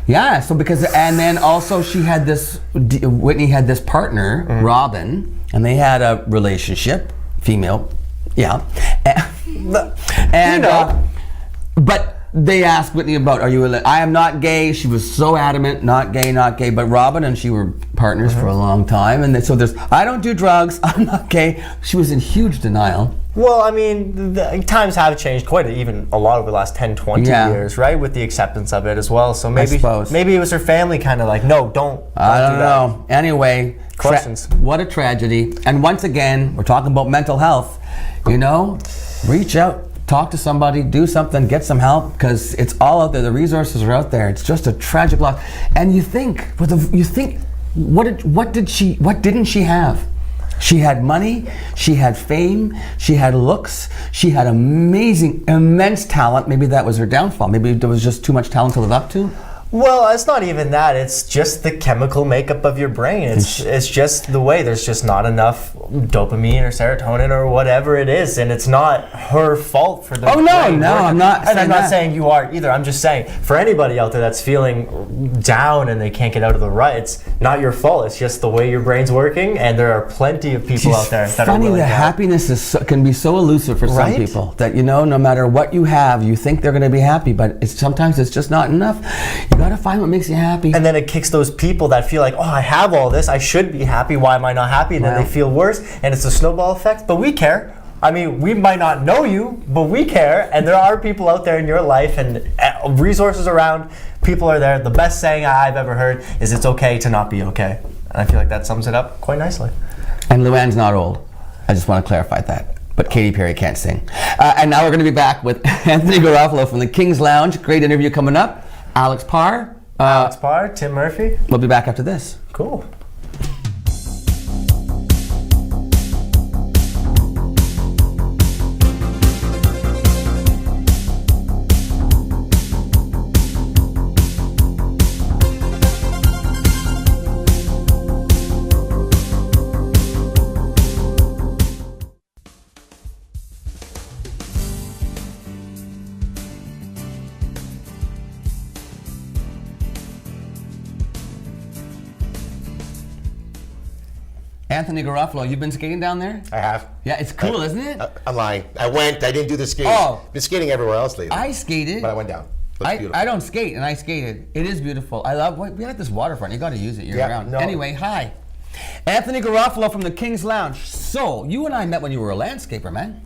Speaker 1: yeah, so and then also she had Whitney had this partner, Robin, and they had a relationship, female, yeah. And but they asked Whitney about, I am not gay. She was so adamant, not gay. But Robin and she were partners for a long time. And so I don't do drugs, I'm not gay. She was in huge denial.
Speaker 2: Well, I mean, times have changed even a lot over the last 10, 20 years, right? With the acceptance of it as well. So maybe it was her family kind of like, no, don't
Speaker 1: I don't know. Anyway,
Speaker 2: questions.
Speaker 1: What a tragedy. And once again, we're talking about mental health. Reach out. Talk to somebody, do something, get some help, because it's all out there. The resources are out there. It's just a tragic loss. And you think, what didn't she have? She had money, she had fame, she had looks, she had immense talent. Maybe that was her downfall. Maybe there was just too much talent to live up to.
Speaker 2: Well, it's not even that. It's just the chemical makeup of your brain. It's just the way. There's just not enough dopamine or serotonin or whatever it is, and it's not her fault for the.
Speaker 1: Oh no, I'm not.
Speaker 2: And I'm not saying you are either. I'm just saying for anybody out there that's feeling down and they can't get out of the rut, it's not your fault. It's just the way your brain's working, and there are plenty of people out there that are willing to.
Speaker 1: Happiness can be so elusive for some people that no matter what you have, you think they're going to be happy, but sometimes it's just not enough. You gotta find what makes you happy.
Speaker 2: And then it kicks those people that feel like, oh, I have all this, I should be happy, why am I not happy? And then they feel worse, and it's a snowball effect, but we care. I mean, we might not know you, but we care, and there are people out there in your life and resources around, people are there. The best saying I've ever heard is it's okay to not be okay. And I feel like that sums it up quite nicely.
Speaker 1: And Luann's not old. I just want to clarify that. But Katy Perry can't sing. And now we're going to be back with Anthony Garofalo from the King's Lounge. Great interview coming up. Alex Parr,
Speaker 2: Tim Murphy.
Speaker 1: We'll be back after this.
Speaker 2: Cool.
Speaker 1: Anthony Garofalo, you've been skating down there?
Speaker 5: I have.
Speaker 1: Yeah, it's cool, isn't it?
Speaker 5: I'm lying. I didn't do the skating. Been skating everywhere else lately.
Speaker 1: I skated.
Speaker 5: But I went down.
Speaker 1: I don't skate, and I skated. It is beautiful. I love, we got this waterfront. You got to use it year round. No. Anyway, hi. Anthony Garofalo from the King's Lounge. So, you and I met when you were a landscaper, man.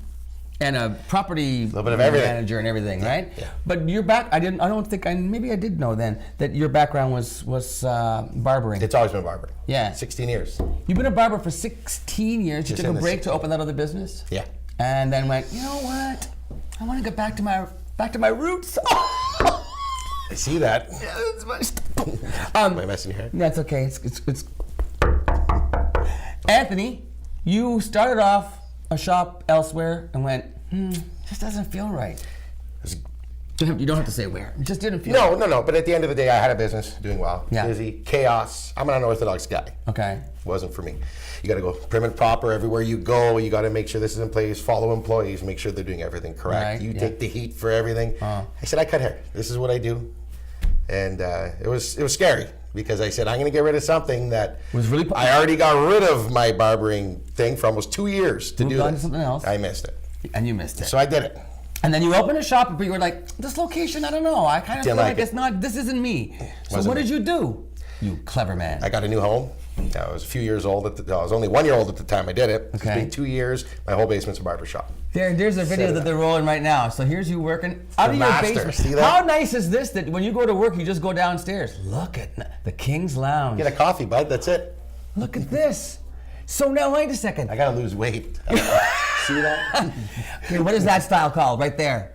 Speaker 1: And a property manager and everything, right?
Speaker 5: Yeah.
Speaker 1: But your maybe I did know then that your background was barbering.
Speaker 5: It's always been barbering.
Speaker 1: Yeah.
Speaker 5: 16 years.
Speaker 1: You've been a barber for 16 years. You took a break to open that other business?
Speaker 5: Yeah.
Speaker 1: And then went, you know what? I want to get back to my roots.
Speaker 5: I see that.
Speaker 1: Yeah, that's my
Speaker 5: Am I messing your hair?
Speaker 1: That's okay. It's Anthony, you started off a shop elsewhere and went, just doesn't feel right. You don't have to say where. It just didn't feel right.
Speaker 5: No. But at the end of the day, I had a business doing well.
Speaker 1: Yeah.
Speaker 5: Busy, chaos. I'm an unorthodox guy.
Speaker 1: Okay.
Speaker 5: Wasn't for me. You got to go prim and proper everywhere you go. You got to make sure this is in place. Follow employees. Make sure they're doing everything correct. You take the heat for everything. I said, I cut hair. This is what I do. And it was scary because I said, I'm going to get rid of something that
Speaker 1: was really.
Speaker 5: I already got rid of my barbering thing for almost 2 years to do
Speaker 1: on
Speaker 5: this.
Speaker 1: To something else.
Speaker 5: I missed it.
Speaker 1: And you missed it.
Speaker 5: So I did it.
Speaker 1: And then you opened a shop, but you were like, this location, I don't know. I kind of feel like it's not. This isn't me. So what did you do? You clever man.
Speaker 5: I got a new home. I was a few years old. I was only 1 year old at the time I did it. It's been 2 years. My whole basement's a barber shop.
Speaker 1: There's a video that they're rolling right now. So here's you working out of your basement.
Speaker 5: See that?
Speaker 1: How nice is this that when you go to work, you just go downstairs? Look at the King's Lounge.
Speaker 5: Get a coffee, bud. That's it.
Speaker 1: Look at this. So now, wait a second.
Speaker 5: I got to lose weight. See that?
Speaker 1: Okay, what is that style called right there?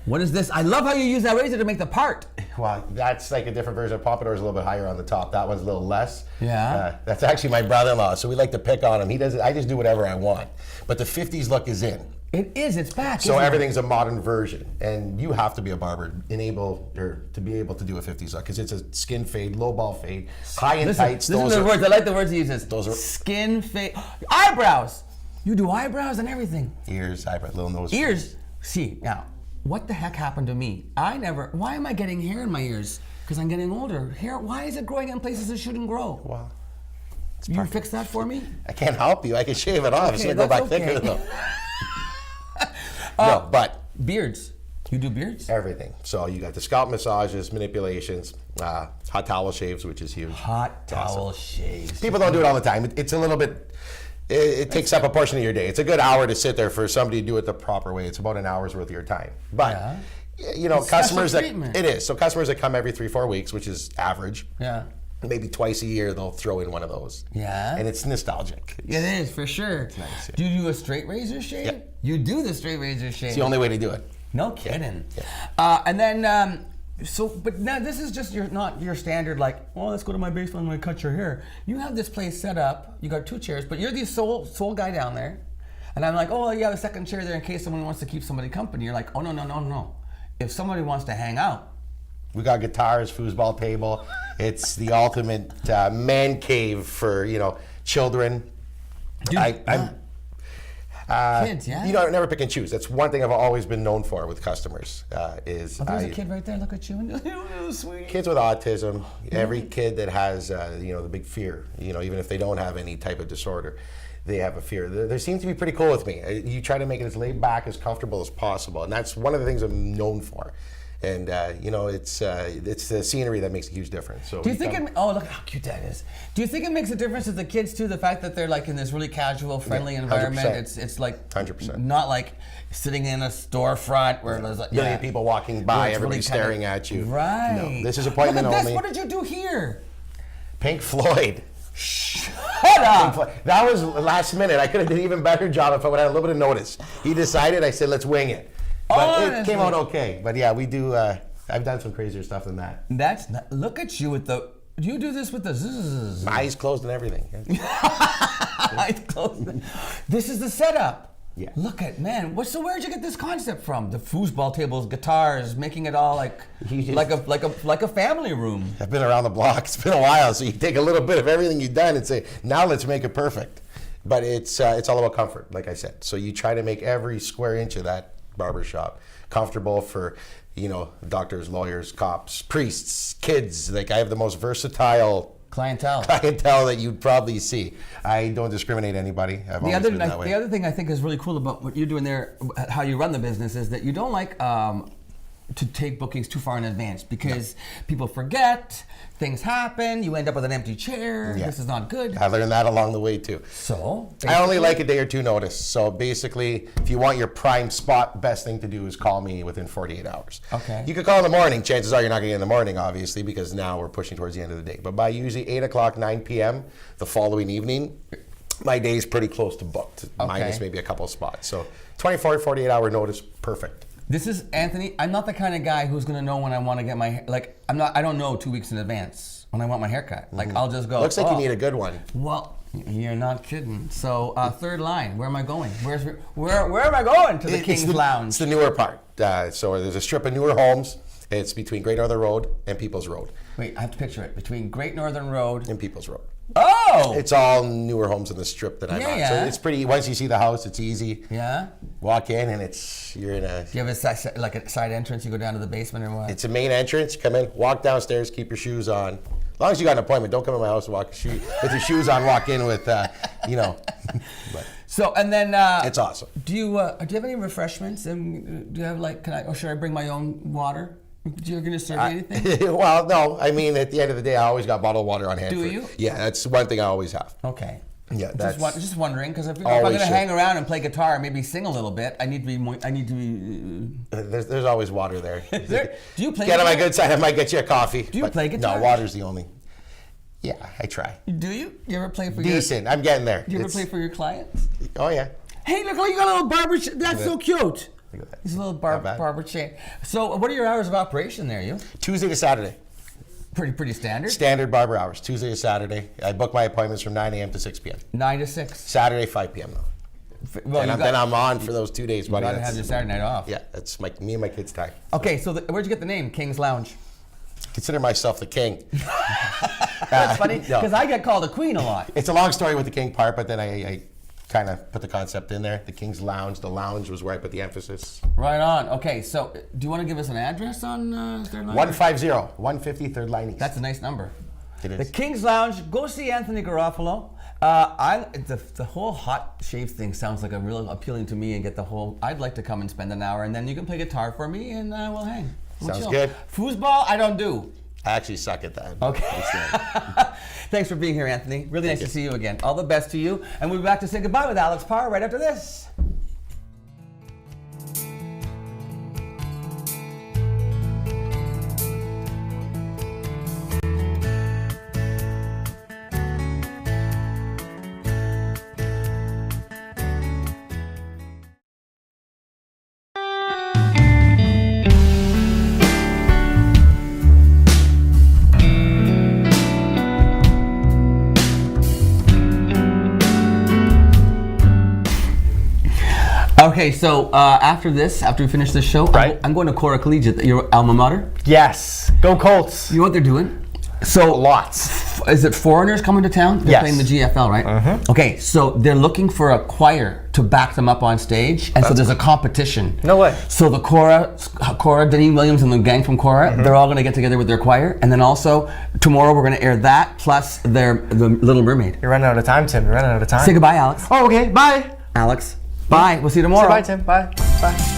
Speaker 1: What is this? I love how you use that razor to make the part.
Speaker 5: Well, that's like a different version. Pompadour's a little bit higher on the top. That one's a little less.
Speaker 1: Yeah.
Speaker 5: That's actually my brother-in-law, so we like to pick on him. He does it. I just do whatever I want. But the 50s look is in.
Speaker 1: It is. It's back.
Speaker 5: So everything's a modern version, and you have to be a barber to be able to do a 50s look because it's a skin fade, low ball fade, high and tights.
Speaker 1: Listen to the words. I like the words he uses.
Speaker 5: Those are
Speaker 1: skin fade, eyebrows. You do eyebrows and everything.
Speaker 5: Ears, eyebrows, little nose.
Speaker 1: Ears. See now. What the heck happened to me? Why am I getting hair in my ears? Because I'm getting older. Hair, why is it growing in places it shouldn't grow?
Speaker 5: Wow.
Speaker 1: You fix that for me?
Speaker 5: I can't help you. I can shave it off. It's going to go back thicker though. No, but.
Speaker 1: Beards. You do beards?
Speaker 5: Everything. So you got the scalp massages, manipulations, hot towel shaves, which is huge.
Speaker 1: Hot towel shaves.
Speaker 5: People don't do it all the time. It's a little bit. It takes up a portion of your day. It's a good hour to sit there for somebody to do it the proper way. It's about an hour's worth of your time. But, it's customers it is. So customers that come every 3-4 weeks, which is average.
Speaker 1: Yeah.
Speaker 5: Maybe twice a year, they'll throw in one of those.
Speaker 1: Yeah.
Speaker 5: And it's nostalgic.
Speaker 1: It is, for sure.
Speaker 5: It's nice, yeah.
Speaker 1: Do you do a straight razor shave?
Speaker 5: Yeah.
Speaker 1: You do the straight razor shave.
Speaker 5: It's the only way to do it.
Speaker 1: No kidding. Yeah. And then, but now this is just not your standard like, oh, let's go to my basement, I'm gonna cut your hair. You have this place set up, you got 2 chairs, but you're the sole guy down there. And I'm like, oh, you have a second chair there in case someone wants to keep somebody company. You're like, oh, no. If somebody wants to hang out,
Speaker 5: We got guitars, foosball table. It's the ultimate man cave for children. I'm
Speaker 1: kids, yeah.
Speaker 5: I never pick and choose. That's one thing I've always been known for with customers. There's
Speaker 1: a kid right there. Look at you, sweetie.
Speaker 5: Kids with autism. Every kid that has the big fear. Even if they don't have any type of disorder, they have a fear. They seem to be pretty cool with me. You try to make it as laid back, as comfortable as possible, and that's one of the things I'm known for. And it's the scenery that makes a huge difference. So
Speaker 1: do you think look how cute that is. Do you think it makes a difference to the kids too? The fact that they're like in this really casual, friendly environment.
Speaker 5: 100%.
Speaker 1: It's like
Speaker 5: 100%.
Speaker 1: Not like sitting in a storefront where there's like
Speaker 5: million people walking by, everybody really staring at you.
Speaker 1: Right.
Speaker 5: No, this is appointment
Speaker 1: look at
Speaker 5: only.
Speaker 1: This. What did you do here?
Speaker 5: Pink Floyd.
Speaker 1: Shut up.
Speaker 5: That was last minute. I could have done an even better job if I would have had a little bit of notice. He decided. I said, let's wing it. But it came out okay. But yeah, we do. I've done some crazier stuff than that.
Speaker 1: Look at you with the. Do you do this with the zzz?
Speaker 5: My eyes closed and everything.
Speaker 1: Eyes closed. This is the setup.
Speaker 5: Yeah.
Speaker 1: Look at where'd you get this concept from? The foosball tables, guitars, making it all like a family room. I've
Speaker 5: been around the block. It's been a while, so you take a little bit of everything you've done and say, now let's make it perfect. But it's all about comfort, like I said. So you try to make every square inch of that barbershop comfortable for doctors, lawyers, cops, priests, kids. Like I have the most versatile
Speaker 1: clientele
Speaker 5: that you'd probably see. I don't discriminate anybody. The
Speaker 1: other thing I think is really cool about what you're doing there, how you run the business, is that you don't like to take bookings too far in advance because people forget, things happen, you end up with an empty chair. Yeah. This is not good.
Speaker 5: I learned that along the way too.
Speaker 1: So
Speaker 5: I only like a day or two notice. So basically, if you want your prime spot, best thing to do is call me within 48 hours.
Speaker 1: Okay.
Speaker 5: You could call in the morning. Chances are you're not going to get in the morning, obviously, because now we're pushing towards the end of the day. But by usually 8 o'clock, 9 p.m. the following evening, my day is pretty close to booked, minus maybe a couple of spots. So 24, 48-hour notice, perfect.
Speaker 1: This is Anthony. I'm not the kind of guy who's gonna know when I want to get my I don't know 2 weeks in advance when I want my haircut. Like I'll just go.
Speaker 5: Looks like you need a good one.
Speaker 1: Well, you're not kidding. So third line. Where am I going? Where am I going? To the King's Lounge.
Speaker 5: It's the newer part. So there's a strip of newer homes. It's between Great Northern Road and People's Road.
Speaker 1: Wait, I have to picture it. Between Great Northern Road
Speaker 5: and People's Road.
Speaker 1: Oh!
Speaker 5: It's all newer homes in the strip that I'm on. So it's pretty, once you see the house, it's easy.
Speaker 1: Yeah?
Speaker 5: Walk in and you're in a...
Speaker 1: Do you have a side entrance? You go down to the basement or what?
Speaker 5: It's a main entrance. You come in, walk downstairs, keep your shoes on. As long as you got an appointment, don't come in my house and with your shoes on, walk in with, But.
Speaker 1: So, and then...
Speaker 5: it's awesome.
Speaker 1: Do you have any refreshments? And do you have or should I bring my own water? You're going to serve anything?
Speaker 5: Well, no. I mean, at the end of the day, I always got bottled water on hand.
Speaker 1: Do you?
Speaker 5: Yeah, that's one thing I always have.
Speaker 1: Okay.
Speaker 5: Yeah,
Speaker 1: just wondering because if I'm going to hang around and play guitar, maybe sing a little bit, I need to be.
Speaker 5: There's always water there.
Speaker 1: Do you play?
Speaker 5: Get on my good side, I might get you a coffee.
Speaker 1: Do you play guitar?
Speaker 5: No, water's the only. Yeah, I try.
Speaker 1: Do you? You ever play for
Speaker 5: decent? I'm getting there.
Speaker 1: Do you ever play for your clients?
Speaker 5: Oh yeah.
Speaker 1: Hey, look! You got a little barber. That's so cute. Look at that. He's a little barber chain. So, what are your hours of operation there? You?
Speaker 5: Tuesday to Saturday.
Speaker 1: Pretty standard.
Speaker 5: Standard barber hours. Tuesday to Saturday. I book my appointments from 9 a.m. to 6 p.m.
Speaker 1: 9 to 6.
Speaker 5: Saturday 5 p.m. though. Well, then I'm on for those 2 days, buddy.
Speaker 1: You gotta have your Saturday night off.
Speaker 5: Yeah, that's me and my kids' time.
Speaker 1: Okay, so where'd you get the name King's Lounge?
Speaker 5: Consider myself the king.
Speaker 1: That's funny because I get called a queen a lot.
Speaker 5: It's a long story with the king part, but then I kind of put the concept in there. The King's Lounge. The lounge was where I put the emphasis.
Speaker 1: Right on. Okay, so do you want to give us an address on Third Line?
Speaker 5: 150 Third Line East.
Speaker 1: That's a nice number.
Speaker 5: It is.
Speaker 1: The King's Lounge. Go see Anthony Garofalo. The whole hot shave thing sounds like a real appealing to me, and I'd like to come and spend an hour, and then you can play guitar for me, and we'll hang.
Speaker 5: Sounds good.
Speaker 1: Foosball, I don't do.
Speaker 5: I actually suck at that.
Speaker 1: Okay. Thanks for being here, Anthony. Really nice to see you again. All the best to you. And we'll be back to say goodbye with Alex Parr right after this. Okay, so after we finish this show, I'm going to Cora Collegiate, your alma mater.
Speaker 2: Yes. Go Colts.
Speaker 1: You know what they're doing? So
Speaker 2: lots.
Speaker 1: Is it foreigners coming to town? They're playing the GFL, right? Mm-hmm. Okay, so they're looking for a choir to back them up on stage, and so there's a competition.
Speaker 2: No way.
Speaker 1: So the Cora, Deneen Williams and the gang from Cora, they're all going to get together with their choir, and then also tomorrow we're going to air that plus the Little Mermaid.
Speaker 2: You're running out of time, Tim. You're running out of time.
Speaker 1: Say goodbye, Alex.
Speaker 2: Oh, okay. Bye.
Speaker 1: Alex. Bye. We'll see you tomorrow.
Speaker 2: Say bye, Tim. Bye. Bye.